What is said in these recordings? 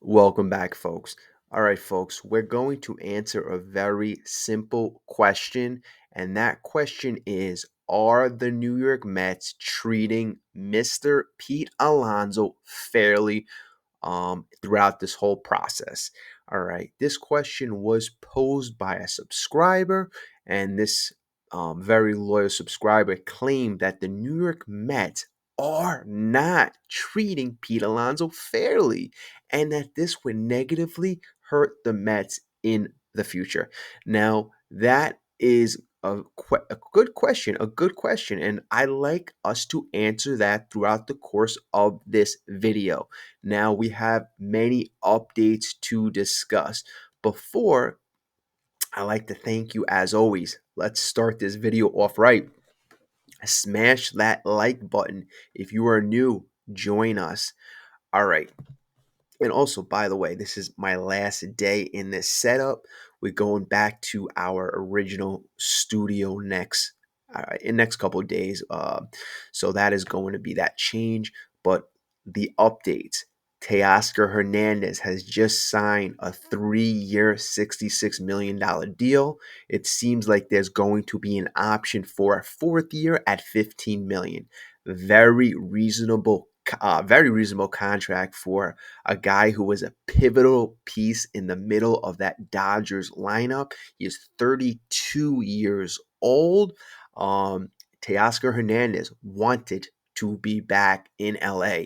Welcome back, folks. All right, folks, we're going to answer a very simple question, and that question is: are the New York Mets treating Mr. Pete Alonso fairly throughout this whole process? All right, this question was posed by a subscriber, and this very loyal subscriber claimed that the New York Mets are not treating Pete Alonso fairly, and that this would negatively hurt the Mets in the future. Now, that is a good question, and I like us to answer that throughout the course of this video. Now we have many updates to discuss. Before, I like to thank you as always. Let's start this video off right. Smash that like button. If you are new, join us. All right. And also, by the way, this is my last day in this setup. We're going back to our original studio in next couple of days. So that is going to be that change. But the updates. Teoscar Hernandez has just signed a 3-year, $66 million deal. It seems like there's going to be an option for a fourth year at $15 million. Very reasonable contract for a guy who was a pivotal piece in the middle of that Dodgers lineup. He is 32 years old. Teoscar Hernandez wanted to be back in LA.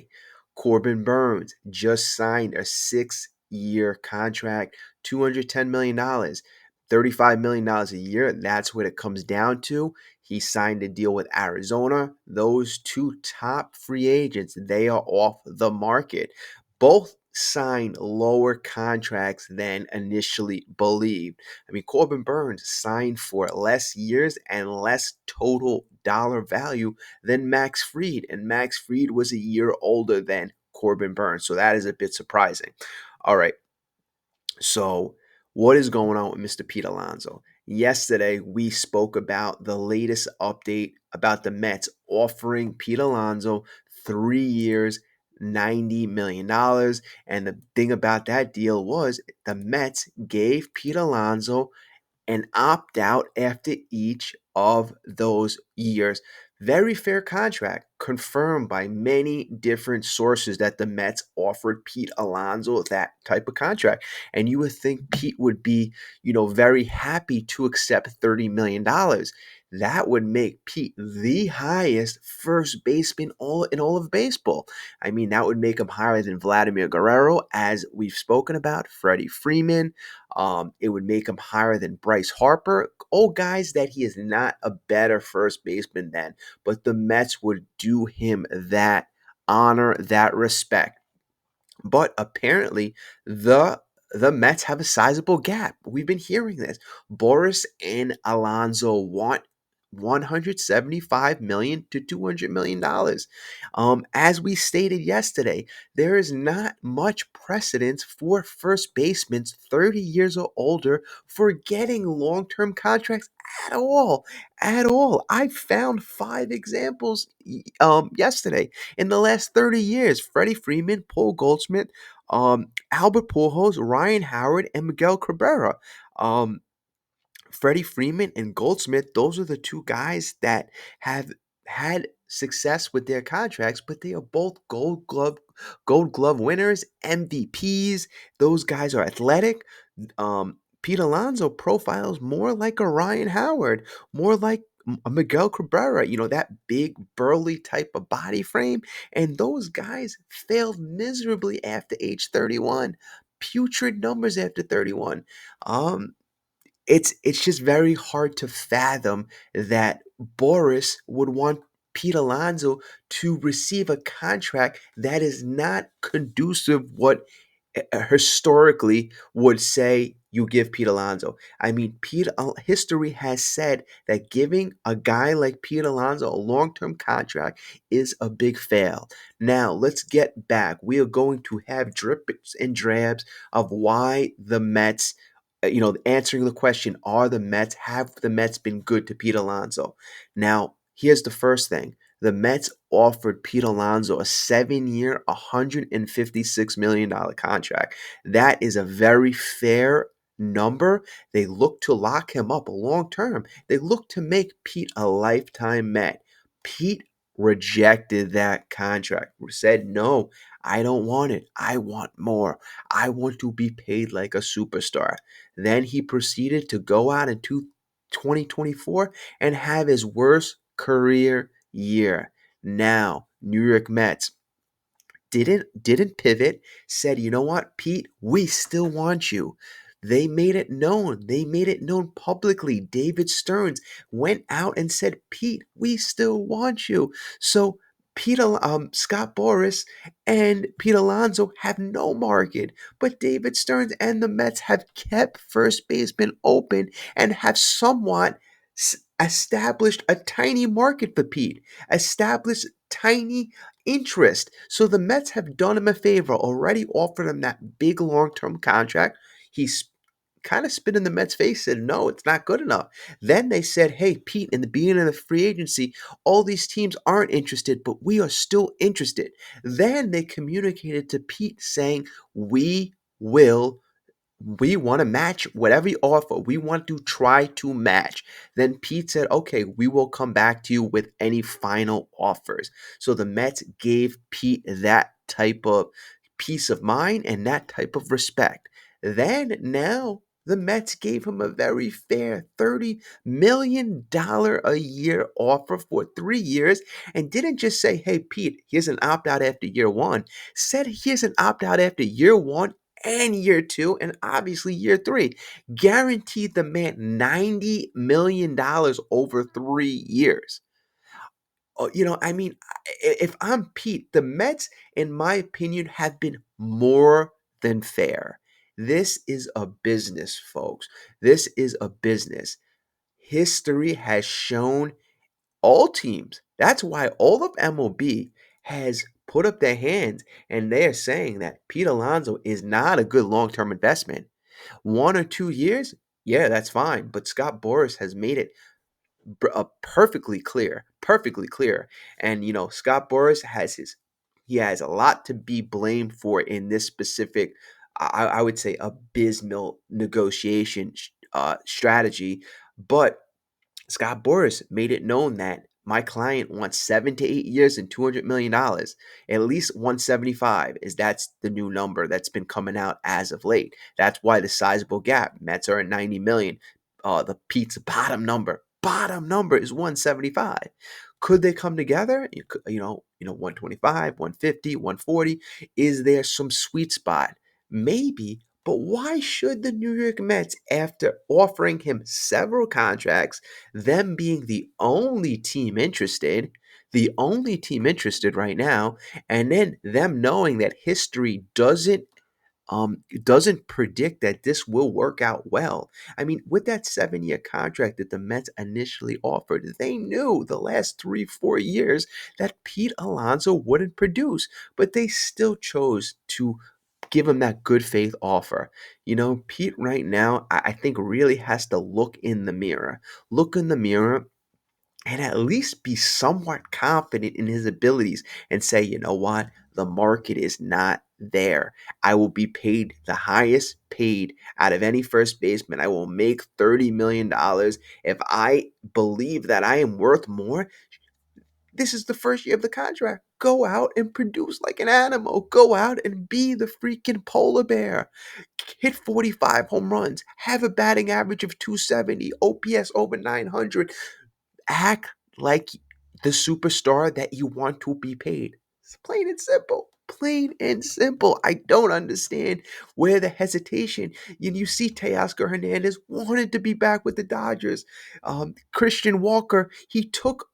Corbin Burns just signed a 6-year contract, $210 million, $35 million a year. That's what it comes down to. He signed a deal with Arizona. Those two top free agents, they are off the market. Both signed lower contracts than initially believed. I mean, Corbin Burns signed for less years and less total dollar value than Max Fried, and Max Fried was a year older than Corbin Burns, so that is a bit surprising. All right, so what is going on with Mr. Pete Alonso? Yesterday, we spoke about the latest update about the Mets offering Pete Alonso 3 years, $90 million. And the thing about that deal was the Mets gave Pete Alonso and opt out after each of those years. Very fair contract, confirmed by many different sources that the Mets offered Pete Alonso that type of contract. And you would think Pete would be, very happy to accept $30 million. That would make Pete the highest first baseman in all of baseball. I mean, that would make him higher than Vladimir Guerrero, as we've spoken about, Freddie Freeman. It would make him higher than Bryce Harper. All guys that he is not a better first baseman than, but the Mets would do him that honor, that respect. But apparently, the Mets have a sizable gap. We've been hearing this. Boras and Alonso want 175 million to 200 million dollars. As we stated yesterday, there is not much precedence for first basemen 30 years or older for getting long-term contracts at all. At all. I found 5 examples yesterday in the last 30 years. Freddie Freeman, Paul Goldschmidt, Albert Pujols, Ryan Howard, and Miguel Cabrera. Um, Freddie Freeman and Goldsmith, those are the two guys that have had success with their contracts, but they are both gold glove winners, MVPs. Those guys are athletic. Pete Alonso profiles more like a Ryan Howard, more like a Miguel Cabrera, that big burly type of body frame. And those guys failed miserably after age 31. Putrid numbers after 31. It's just very hard to fathom that Boris would want Pete Alonso to receive a contract that is not conducive what historically would say you give Pete Alonso. I mean, history has said that giving a guy like Pete Alonso a long-term contract is a big fail. Now, let's get back. We are going to have drips and drabs of why the Mets, answering the question, have the Mets been good to Pete Alonso? Now, here's the first thing. The Mets offered Pete Alonso a 7-year, $156 million contract. That is a very fair number. They look to lock him up long term. They look to make Pete a lifetime Met. Pete rejected that contract, said, no, I don't want it. I want more. I want to be paid like a superstar. Then he proceeded to go out in 2024 and have his worst career year. Now, New York Mets didn't pivot, said, "You know what, Pete, we still want you." They made it known. They made it known publicly. David Stearns went out and said, "Pete, we still want you." So Scott Boras and Pete Alonso have no market, but David Stearns and the Mets have kept first baseman open and have somewhat established a tiny market for Pete, established tiny interest. So the Mets have done him a favor, already offered him that big long term contract. He's kind of spit in the Mets' face, said, no, it's not good enough. Then they said, hey, Pete, in the beginning of the free agency, all these teams aren't interested, but we are still interested. Then they communicated to Pete saying, will we want to match whatever you offer. We want to try to match. Then Pete said, okay, we will come back to you with any final offers. So the Mets gave Pete that type of peace of mind and that type of respect. Then now the Mets gave him a very fair $30 million a year offer for 3 years and didn't just say, hey, Pete, here's an opt out after year one. Said, here's an opt out after year one and year two, and obviously year three. Guaranteed the man $90 million over 3 years. I mean, if I'm Pete, the Mets, in my opinion, have been more than fair. This is a business, folks. This is a business. History has shown all teams. That's why all of MLB has put up their hands and they're saying that Pete Alonso is not a good long term investment. 1 or 2 years, yeah, that's fine. But Scott Boras has made it perfectly clear, perfectly clear. And Scott Boras he has a lot to be blamed for in this specific, I would say, abysmal negotiation strategy. But Scott Boras made it known that my client wants 7 to 8 years and $200 million. At least 175 is that's the new number that's been coming out as of late. That's why the sizable gap. Mets are at 90 million. The Pete's bottom number. Bottom number is 175. Could they come together? 125, 150, 140. Is there some sweet spot? Maybe, but why should the New York Mets, after offering him several contracts, them being the only team interested right now, and then them knowing that history doesn't predict that this will work out well. I mean, with that 7-year contract that the Mets initially offered, they knew the last 3, 4 years that Pete Alonso wouldn't produce, but they still chose to give him that good faith offer. Pete right now, I think really has to look in the mirror and at least be somewhat confident in his abilities and say, you know what, the market is not there. I will be paid the highest paid out of any first baseman. I will make $30 million. If I believe that I am worth more, this is the first year of the contract. Go out and produce like an animal. Go out and be the freaking polar bear. Hit 45 home runs. Have a batting average of 270. OPS over 900. Act like the superstar that you want to be paid. It's plain and simple. Plain and simple. I don't understand where the hesitation. You see, Teoscar Hernandez wanted to be back with the Dodgers. Christian Walker, he took.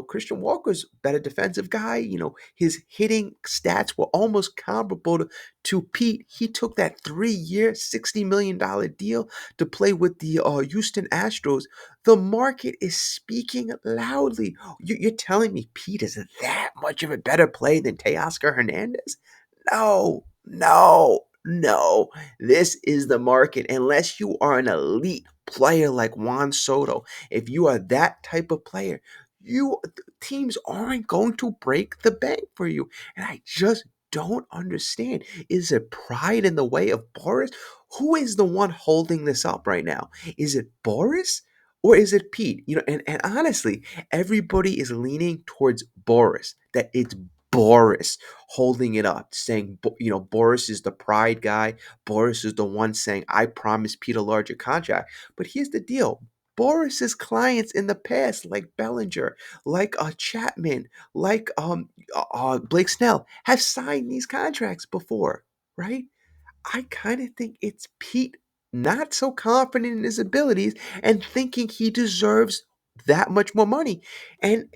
Christian Walker's better defensive guy. His hitting stats were almost comparable to Pete. He took that 3-year, $60 million deal to play with the Houston Astros. The market is speaking loudly. You're telling me Pete is that much of a better play than Teoscar Hernandez? No, no, no. This is the market. Unless you are an elite player like Juan Soto, if you are that type of player, You teams aren't going to break the bank for you. And I just don't understand. Is it pride in the way of Boris? Who is the one holding this up right now? Is it Boris or is it Pete? And honestly, everybody is leaning towards Boris, that it's Boris holding it up, saying, Boris is the pride guy. Boris is the one saying, I promised Pete a larger contract. But here's the deal. Boris's clients in the past, like Bellinger, like Chapman, like Blake Snell, have signed these contracts before, right? I kind of think it's Pete not so confident in his abilities and thinking he deserves that much more money. And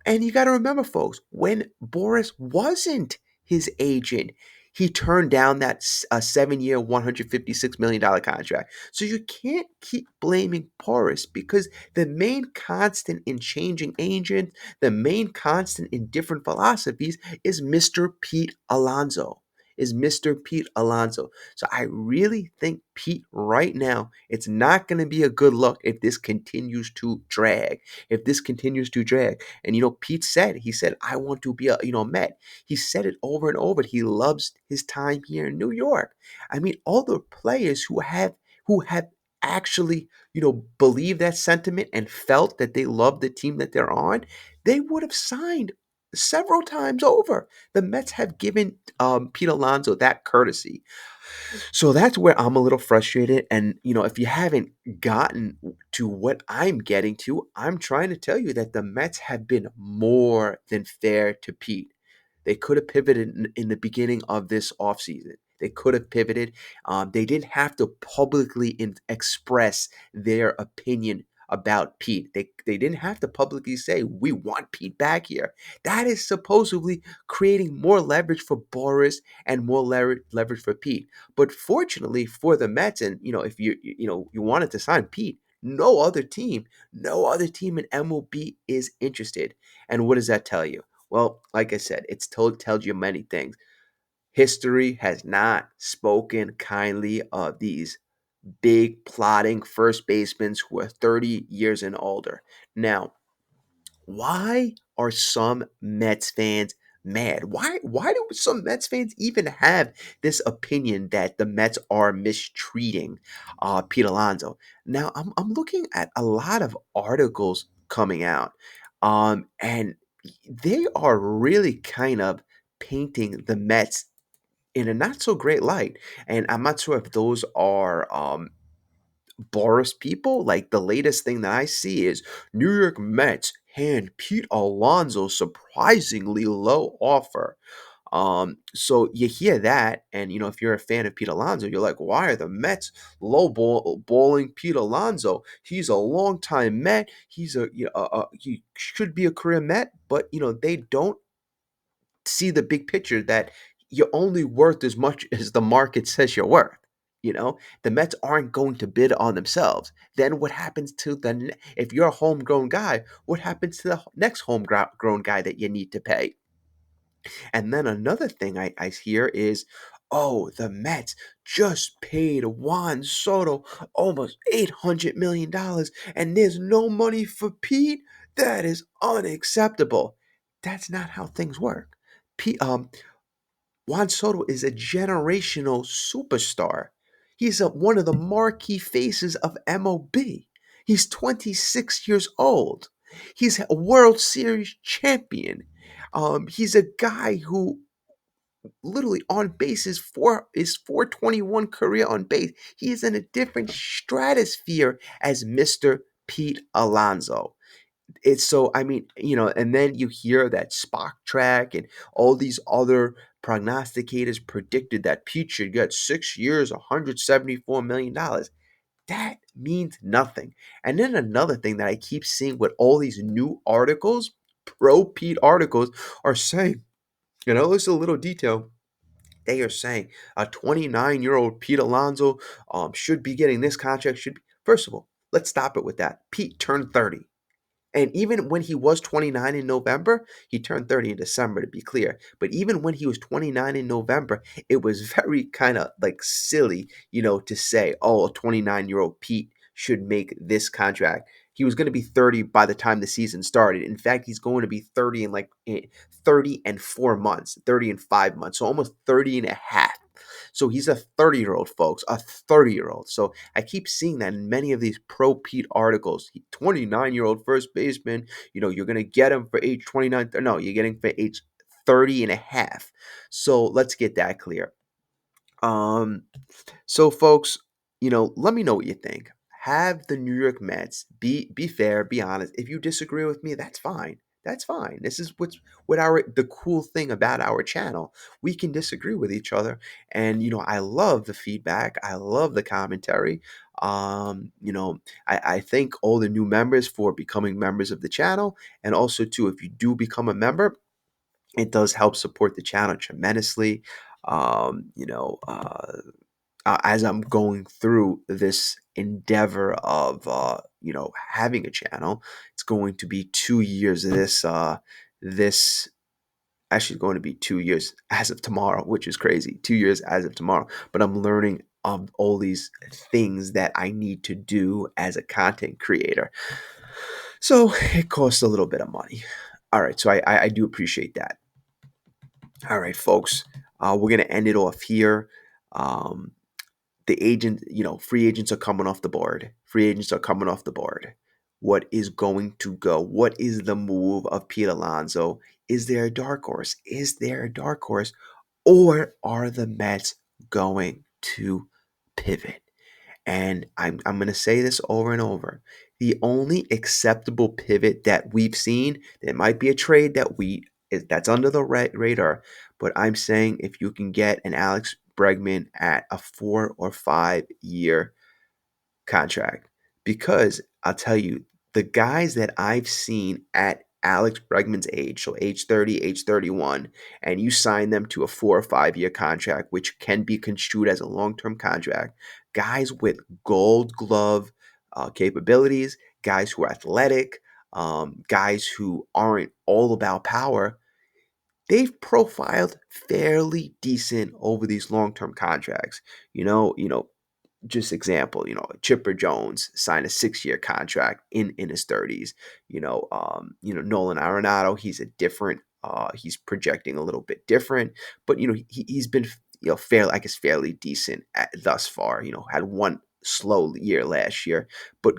you got to remember, folks, when Boris wasn't his agent, he turned down that 7-year, $156 million contract. So you can't keep blaming Boris because the main constant in changing agents, the main constant in different philosophies is Mr. Pete Alonso. Is Mr. Pete Alonso. So I really think Pete right now, it's not going to be a good look if this continues to drag. If this continues to drag. And Pete said, I want to be a Met. He said it over and over. He loves his time here in New York. I mean, all the players who have actually, believed that sentiment and felt that they love the team that they're on, they would have signed several times over. The Mets have given Pete Alonso that courtesy. So that's where I'm a little frustrated. And, if you haven't gotten to what I'm getting to, I'm trying to tell you that the Mets have been more than fair to Pete. They could have pivoted in the beginning of this offseason. They could have pivoted. They didn't have to publicly express their opinion about Pete. They didn't have to publicly say, we want Pete back here. That is supposedly creating more leverage for Boris and more leverage for Pete. But fortunately for the Mets, and if you wanted to sign Pete, no other team in MLB is interested. And what does that tell you? Well, like I said, tells you many things. History has not spoken kindly of these big plotting first basemen who are 30 years and older. Now, why are some Mets fans mad? Why do some Mets fans even have this opinion that the Mets are mistreating Pete Alonso? Now, I'm looking at a lot of articles coming out, and they are really kind of painting the Mets in a not so great light. And I'm not sure if those are Boris people. Like the latest thing that I see is New York Mets hand Pete Alonso surprisingly low offer. So you hear that, and if you're a fan of Pete Alonso, you're like, why are the Mets balling Pete Alonso? He's a longtime Met. He should be a career Met, but they don't see the big picture that you're only worth as much as the market says you're worth. The Mets aren't going to bid on themselves. Then what happens to if you're a homegrown guy, what happens to the next homegrown guy that you need to pay? And then another thing I hear is, oh, the Mets just paid Juan Soto almost $800 million, and there's no money for Pete. That is unacceptable. That's not how things work. Pete, Juan Soto is a generational superstar. He's one of the marquee faces of MLB. He's 26 years old. He's a World Series champion. He's a guy who literally on base is 421 career on base. He is in a different stratosphere as Mr. Pete Alonso. It's so, I mean, and then you hear that Spock track and all these other prognosticators predicted that Pete should get 6 years, $174 million. That means nothing. And then another thing that I keep seeing with all these new articles, pro Pete articles, are saying, there's a little detail. They are saying a 29-year-old Pete Alonso should be getting this contract. First of all, let's stop it with that. Pete turned 30. And even when he was 29 in November, he turned 30 in December, to be clear. But even when he was 29 in November, it was very kind of like silly, to say, oh, a 29-year-old Pete should make this contract. He was going to be 30 by the time the season started. In fact, he's going to be 30 in 30 and 4 months, 30 and 5 months, so almost 30 and a half. So he's a 30-year-old, folks, a 30-year-old. So I keep seeing that in many of these pro Pete articles. 29-year-old first baseman, you're going to get him for age 29. No, you're getting for age 30 and a half. So let's get that clear. Um, so, folks, let me know what you think. Have the New York Mets be fair, be honest. If you disagree with me, that's fine. That's fine. This is what our the cool thing about our channel. We can disagree with each other, and I love the feedback. I love the commentary. I thank all the new members for becoming members of the channel, and also too, if you do become a member, it does help support the channel tremendously. Um, you know, uh, as I'm going through this endeavor of having a channel, it's going to be 2 years. This actually going to be 2 years as of tomorrow, which is crazy. 2 years as of tomorrow, but I'm learning all these things that I need to do as a content creator. So it costs a little bit of money. All right, so I do appreciate that. All right, folks, we're gonna end it off here. Um, the agent, free agents are coming off the board. Free agents are coming off the board. What is going to go? What is the move of Pete Alonso? Is there a dark horse? Is there a dark horse? Or are the Mets going to pivot? And I'm going to say this over and over. The only acceptable pivot that we've seen, there might be a trade that's under the radar, but I'm saying if you can get an Alex Bregman at a 4 or 5 year contract, because I'll tell you, the guys that I've seen at Alex Bregman's age, so age 30, age 31, and you sign them to a 4 or 5 year contract, which can be construed as a long term contract, guys with gold glove capabilities, guys who are athletic, guys who aren't all about power, they've profiled fairly decent over these long term contracts. Just example, Chipper Jones signed a 6 year contract in his 30s. Nolan Arenado, he's a different. He's projecting a little bit different, but he's been fairly, I guess, fairly decent thus far. Had one slow year last year, but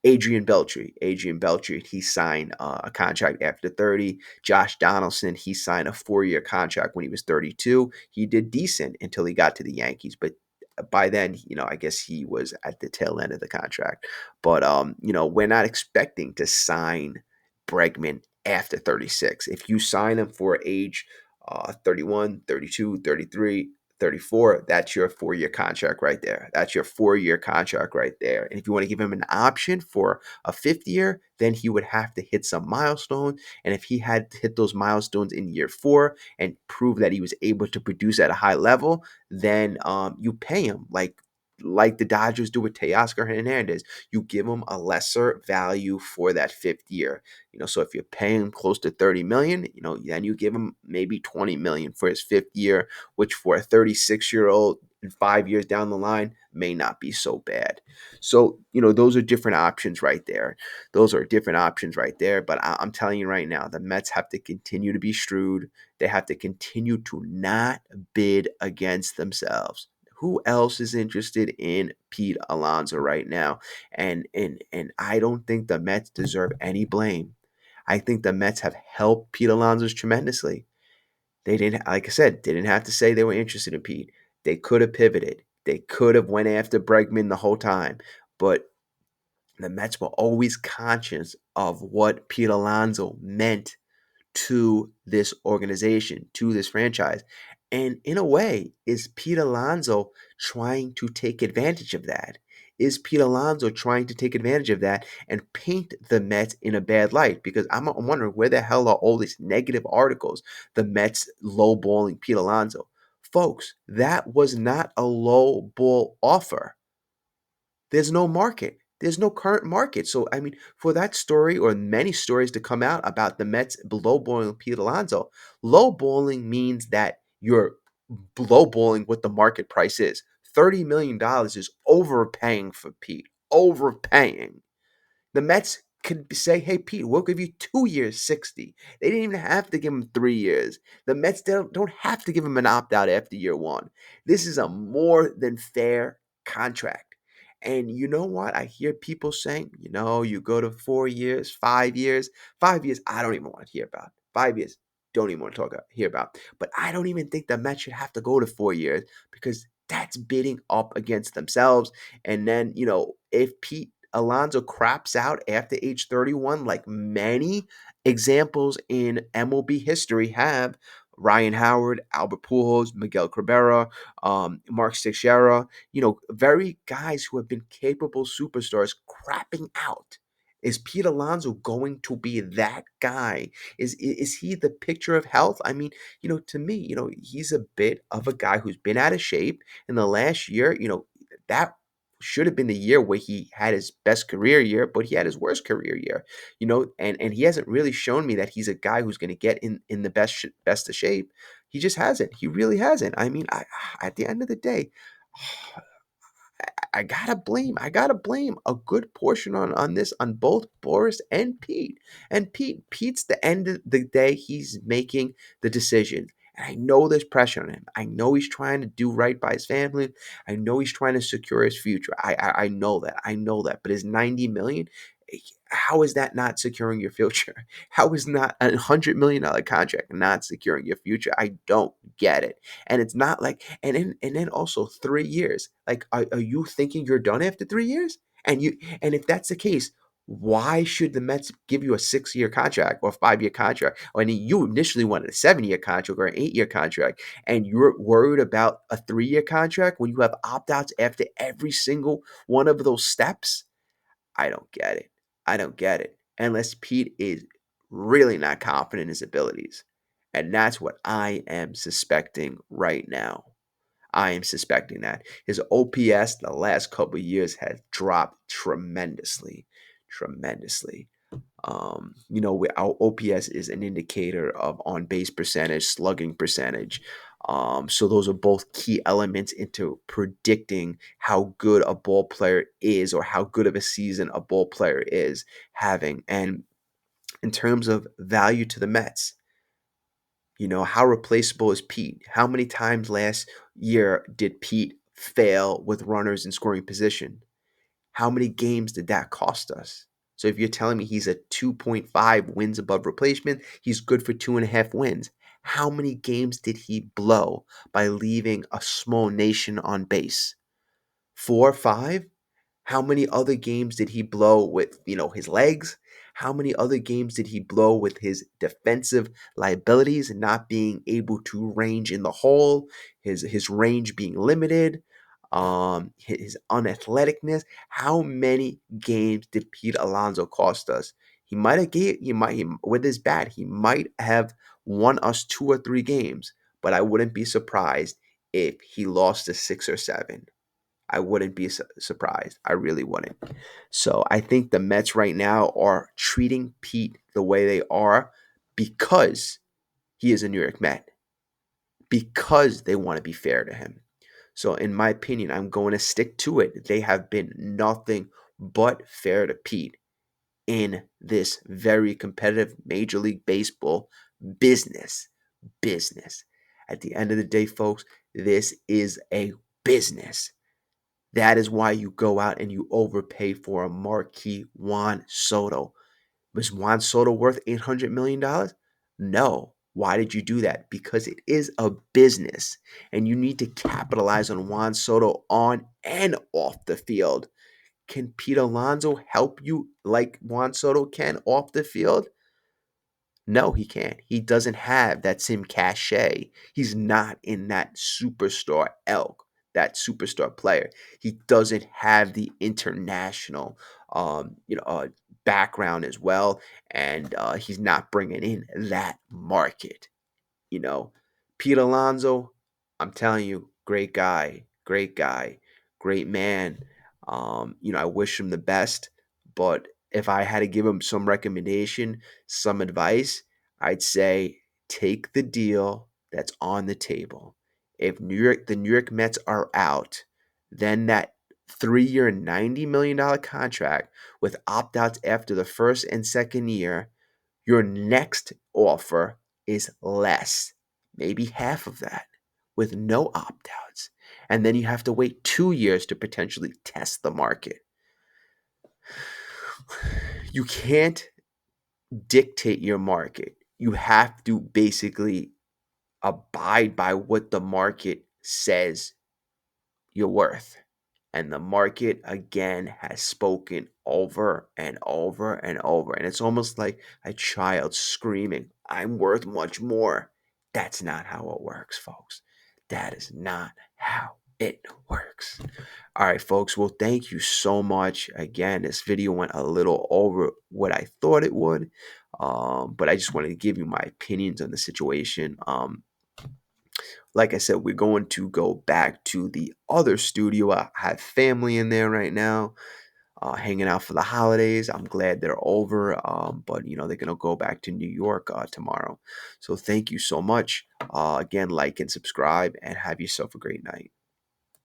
Adrian Beltre, he signed a contract after 30. Josh Donaldson, he signed a 4 year contract when he was 32. He did decent until he got to the Yankees, but by then, I guess he was at the tail end of the contract. But we're not expecting to sign Bregman after 36. If you sign him for age 31, 32, 33, 34, that's your 4 year contract right there. That's your 4 year contract right there. And if you want to give him an option for a fifth year, then he would have to hit some milestones. And if he had hit those milestones in year 4 and prove that he was able to produce at a high level, then you pay him like the Dodgers do with Teoscar Hernandez. You give him a lesser value for that fifth year. So if you're paying close to 30 million, then you give him maybe 20 million for his fifth year, which for a 36-year-old in 5 years down the line may not be so bad. So, those are different options right there. Those are different options right there. But I'm telling you right now, the Mets have to continue to be shrewd. They have to continue to not bid against themselves. Who else is interested in Pete Alonso right now? And I don't think the Mets deserve any blame. I think the Mets have helped Pete Alonso tremendously. They didn't, like I said, they didn't have to say they were interested in Pete. They could have pivoted. They could have went after Bregman the whole time. But the Mets were always conscious of what Pete Alonso meant to this organization, to this franchise. And in a way, is Pete Alonso trying to take advantage of that? Is Pete Alonso trying to take advantage of that and paint the Mets in a bad light? Because I'm wondering where the hell are all these negative articles, the Mets lowballing Pete Alonso? Folks, that was not a low ball offer. There's no market. There's no current market. So, I mean, for that story or many stories to come out about the Mets lowballing Pete Alonso, lowballing means that you're lowballing what the market price is. $30 million is overpaying for Pete. Overpaying. The Mets could say, "Hey, Pete, we'll give you 2 years, 60." They didn't even have to give him 3 years. The Mets don't have to give him an opt out after year one. This is a more than fair contract. And you know what? I hear people saying, you go to 4 years, 5 years. 5 years, I don't even want to hear about. 5 years, don't even want to hear about. But I don't even think the Mets should have to go to 4 years because that's bidding up against themselves. And then, if Pete Alonso craps out after age 31, like many examples in MLB history have. Ryan Howard, Albert Pujols, Miguel Cabrera, Mark Teixeira, very guys who have been capable superstars crapping out. Is Pete Alonso going to be that guy? Is he the picture of health? I mean, to me, he's a bit of a guy who's been out of shape in the last year. That should have been the year where he had his best career year, but he had his worst career year, and he hasn't really shown me that he's a guy who's going to get in the best of shape. He just hasn't. He really hasn't. I mean, at the end of the day, I gotta blame a good portion on this on both Boris and Pete. And Pete's the end of the day, he's making the decision. And I know there's pressure on him. I know he's trying to do right by his family. I know he's trying to secure his future. I know that. I know that. But his 90 million, how is that not securing your future? How is not $100 million contract not securing your future? I don't get it. And it's not like, and then also 3 years. Like, are you thinking you're done after 3 years? And if that's the case, why should the Mets give you a 6 year contract or a 5 year contract? I mean, you initially wanted a 7 year contract or an 8 year contract, and you're worried about a 3 year contract when you have opt outs after every single one of those steps? I don't get it. I don't get it. Unless Pete is really not confident in his abilities. And that's what I am suspecting right now. I am suspecting that. His OPS the last couple of years has dropped tremendously. Tremendously. Our OPS is an indicator of on base percentage, slugging percentage. So those are both key elements into predicting how good a ball player is or how good of a season a ball player is having. And in terms of value to the Mets, how replaceable is Pete? How many times last year did Pete fail with runners in scoring position? How many games did that cost us? So if you're telling me he's a 2.5 wins above replacement, he's good for 2.5 wins. How many games did he blow by leaving a small nation on base? 4 or 5? How many other games did he blow with, his legs? How many other games did he blow with his defensive liabilities and not being able to range in the hole, his range being limited, his unathleticness? How many games did Pete Alonso cost us? With his bat, he might have won us 2 or 3 games, but I wouldn't be surprised if he lost to 6 or 7. I wouldn't be surprised. I really wouldn't. So I think the Mets right now are treating Pete the way they are because he is a New York Met, because they want to be fair to him. So, in my opinion, I'm going to stick to it. They have been nothing but fair to Pete in this very competitive Major League Baseball business. Business. At the end of the day, folks, this is a business. That is why you go out and you overpay for a marquee Juan Soto. Was Juan Soto worth $800 million? No. Why did you do that? Because it is a business and you need to capitalize on Juan Soto on and off the field. Can Pete Alonso help you like Juan Soto can off the field? No, he can't. He doesn't have that same cachet. He's not in that superstar elk, that superstar player. He doesn't have the international, background as well, and he's not bringing in that market. You know, Pete Alonso, I'm telling you, great guy, great man. I wish him the best, but if I had to give him some recommendation, some advice, I'd say take the deal that's on the table. If the New York Mets are out, then that 3-year, $90 million contract with opt outs after the first and second year, your next offer is less, maybe half of that, with no opt outs. And then you have to wait 2 years to potentially test the market. You can't dictate your market. You have to basically abide by what the market says you're worth. And the market again has spoken over and over and over. And it's almost like a child screaming, I'm worth much more. That's not how it works, folks. That is not how it works. All right, folks. Well, thank you so much. Again, this video went a little over what I thought it would. But I just wanted to give you my opinions on the situation. Like I said, we're going to go back to the other studio. I have family in there right now, hanging out for the holidays. I'm glad they're over, but they're gonna go back to New York tomorrow. So thank you so much. Again, like and subscribe, and have yourself a great night.